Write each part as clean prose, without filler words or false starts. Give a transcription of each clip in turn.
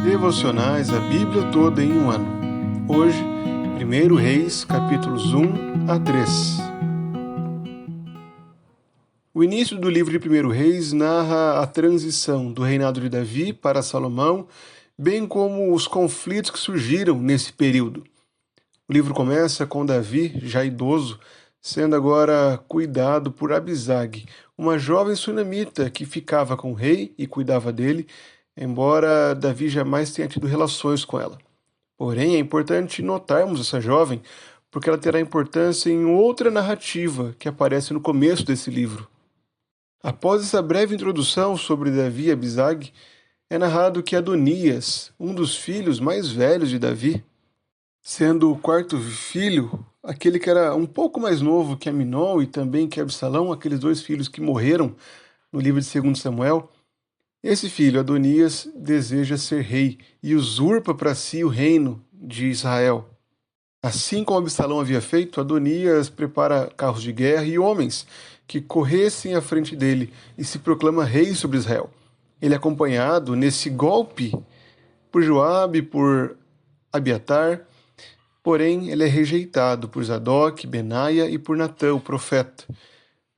Devocionais, a Bíblia toda em um ano. Hoje, 1 Reis, capítulos 1 a 3. O início do livro de 1 Reis narra a transição do reinado de Davi para Salomão, bem como os conflitos que surgiram nesse período. O livro começa com Davi, já idoso, sendo agora cuidado por Abisag, uma jovem sunamita que ficava com o rei e cuidava dele, embora Davi jamais tenha tido relações com ela. Porém, é importante notarmos essa jovem, porque ela terá importância em outra narrativa que aparece no começo desse livro. Após essa breve introdução sobre Davi e Abisag, é narrado que Adonias, um dos filhos mais velhos de Davi, sendo o quarto filho, aquele que era um pouco mais novo que Aminon e também que Absalão, aqueles dois filhos que morreram no livro de 2 Samuel, esse filho, Adonias, deseja ser rei e usurpa para si o reino de Israel. Assim como Absalão havia feito, Adonias prepara carros de guerra e homens que corressem à frente dele e se proclama rei sobre Israel. Ele é acompanhado nesse golpe por Joabe, por Abiatar, porém ele é rejeitado por Zadok, Benaia e por Natã, o profeta,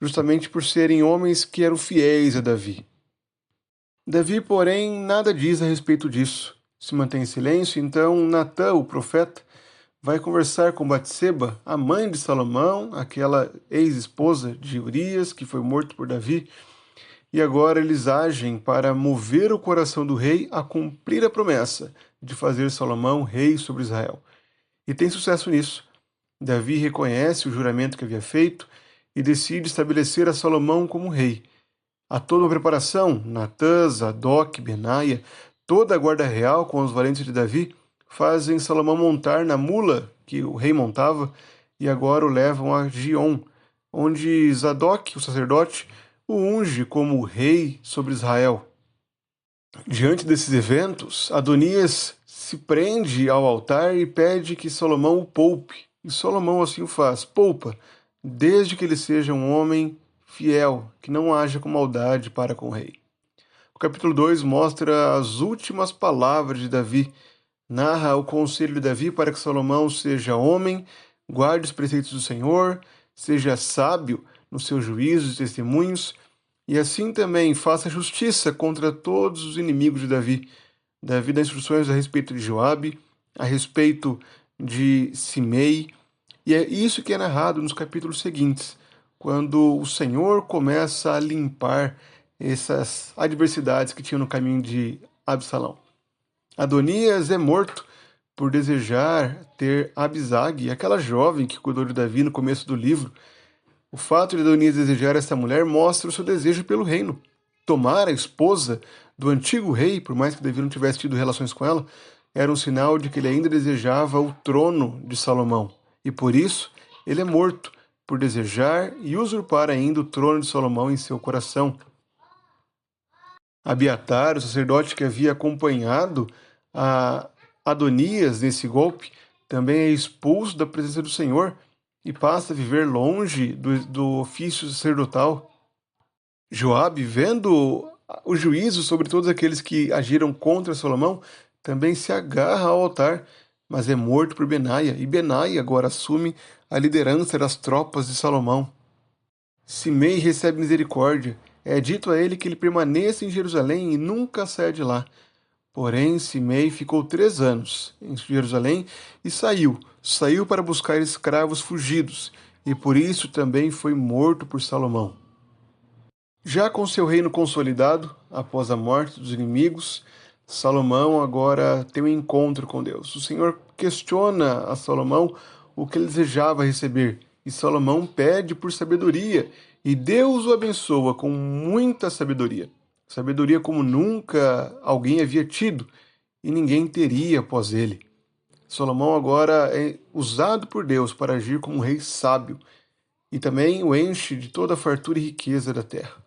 justamente por serem homens que eram fiéis a Davi. Davi, porém, nada diz a respeito disso. Se mantém em silêncio, então Natã, o profeta, vai conversar com Batseba, a mãe de Salomão, aquela ex-esposa de Urias, que foi morto por Davi, e agora eles agem para mover o coração do rei a cumprir a promessa de fazer Salomão rei sobre Israel. E tem sucesso nisso. Davi reconhece o juramento que havia feito e decide estabelecer a Salomão como rei. Há toda uma preparação, Natã, Zadok, Benaia, toda a guarda real com os valentes de Davi fazem Salomão montar na mula que o rei montava e agora o levam a Gion, onde Zadok, o sacerdote, o unge como rei sobre Israel. Diante desses eventos, Adonias se prende ao altar e pede que Salomão o poupe. E Salomão assim o faz, poupa, desde que ele seja um homem fiel, que não haja com maldade para com o rei. O capítulo 2 mostra as últimas palavras de Davi, narra o conselho de Davi para que Salomão seja homem, guarde os preceitos do Senhor, seja sábio nos seus juízos e testemunhos, e assim também faça justiça contra todos os inimigos de Davi. Davi dá instruções a respeito de Joabe, a respeito de Simei, e é isso que é narrado nos capítulos seguintes, quando o Senhor começa a limpar essas adversidades que tinham no caminho de Absalão. Adonias é morto por desejar ter Abisag, aquela jovem que cuidou de Davi no começo do livro. O fato de Adonias desejar essa mulher mostra o seu desejo pelo reino. Tomar a esposa do antigo rei, por mais que Davi não tivesse tido relações com ela, era um sinal de que ele ainda desejava o trono de Salomão. E por isso, ele é morto, por desejar e usurpar ainda o trono de Salomão em seu coração. Abiatar, o sacerdote que havia acompanhado a Adonias nesse golpe, também é expulso da presença do Senhor e passa a viver longe do ofício sacerdotal. Joabe, vendo o juízo sobre todos aqueles que agiram contra Salomão, também se agarra ao altar, mas é morto por Benaia, e Benaia agora assume a liderança das tropas de Salomão. Simei recebe misericórdia. É dito a ele que ele permaneça em Jerusalém e nunca saia de lá. Porém, Simei ficou 3 anos em Jerusalém e saiu para buscar escravos fugidos, e por isso também foi morto por Salomão. Já com seu reino consolidado, após a morte dos inimigos, Salomão agora tem um encontro com Deus. O Senhor questiona a Salomão o que ele desejava receber, e Salomão pede por sabedoria, e Deus o abençoa com muita sabedoria. Sabedoria como nunca alguém havia tido, e ninguém teria após ele. Salomão agora é usado por Deus para agir como um rei sábio, e também o enche de toda a fartura e riqueza da terra.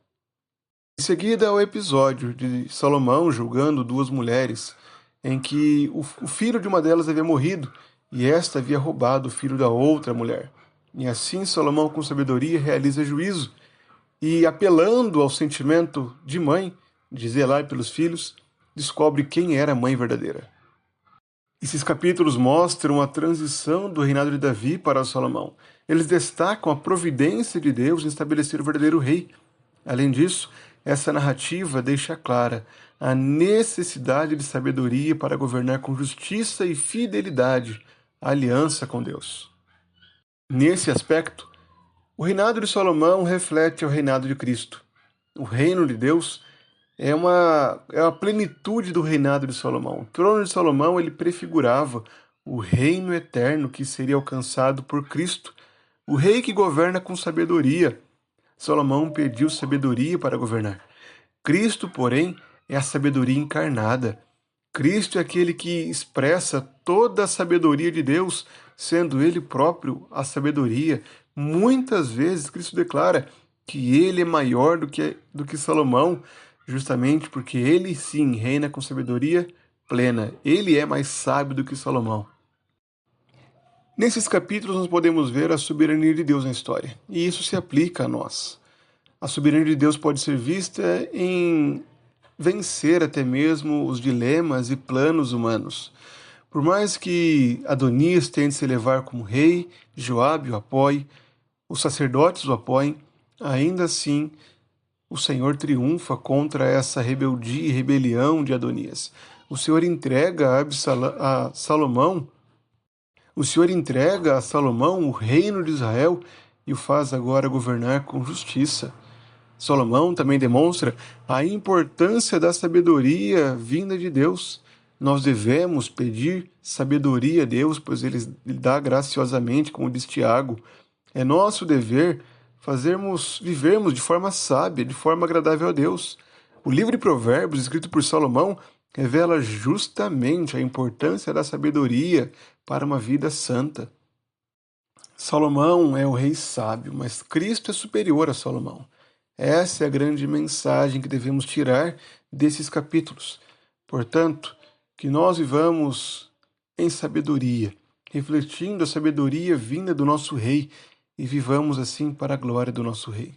Em seguida, o episódio de Salomão julgando 2 mulheres, em que o filho de uma delas havia morrido e esta havia roubado o filho da outra mulher. E assim Salomão, com sabedoria, realiza juízo e, apelando ao sentimento de mãe, de zelar pelos filhos, descobre quem era a mãe verdadeira. Esses capítulos mostram a transição do reinado de Davi para Salomão. Eles destacam a providência de Deus em estabelecer o verdadeiro rei. Além disso, essa narrativa deixa clara a necessidade de sabedoria para governar com justiça e fidelidade a aliança com Deus. Nesse aspecto, o reinado de Salomão reflete o reinado de Cristo. O reino de Deus é a plenitude do reinado de Salomão. O trono de Salomão ele prefigurava o reino eterno que seria alcançado por Cristo, o rei que governa com sabedoria. Salomão pediu sabedoria para governar. Cristo, porém, é a sabedoria encarnada. Cristo é aquele que expressa toda a sabedoria de Deus, sendo Ele próprio a sabedoria. Muitas vezes Cristo declara que Ele é maior do que Salomão, justamente porque Ele sim reina com sabedoria plena. Ele é mais sábio do que Salomão. Nesses capítulos nós podemos ver a soberania de Deus na história, e isso se aplica a nós. A soberania de Deus pode ser vista em vencer até mesmo os dilemas e planos humanos. Por mais que Adonias tente se elevar como rei, Joabe o apoie, os sacerdotes o apoiem, ainda assim o Senhor triunfa contra essa rebeldia e rebelião de Adonias. O Senhor entrega a Salomão o reino de Israel e o faz agora governar com justiça. Salomão também demonstra a importância da sabedoria vinda de Deus. Nós devemos pedir sabedoria a Deus, pois Ele dá graciosamente, como diz Tiago. É nosso dever vivermos de forma sábia, de forma agradável a Deus. O livro de Provérbios, escrito por Salomão, revela justamente a importância da sabedoria para uma vida santa. Salomão é o rei sábio, mas Cristo é superior a Salomão. Essa é a grande mensagem que devemos tirar desses capítulos. Portanto, que nós vivamos em sabedoria, refletindo a sabedoria vinda do nosso Rei, e vivamos assim para a glória do nosso Rei.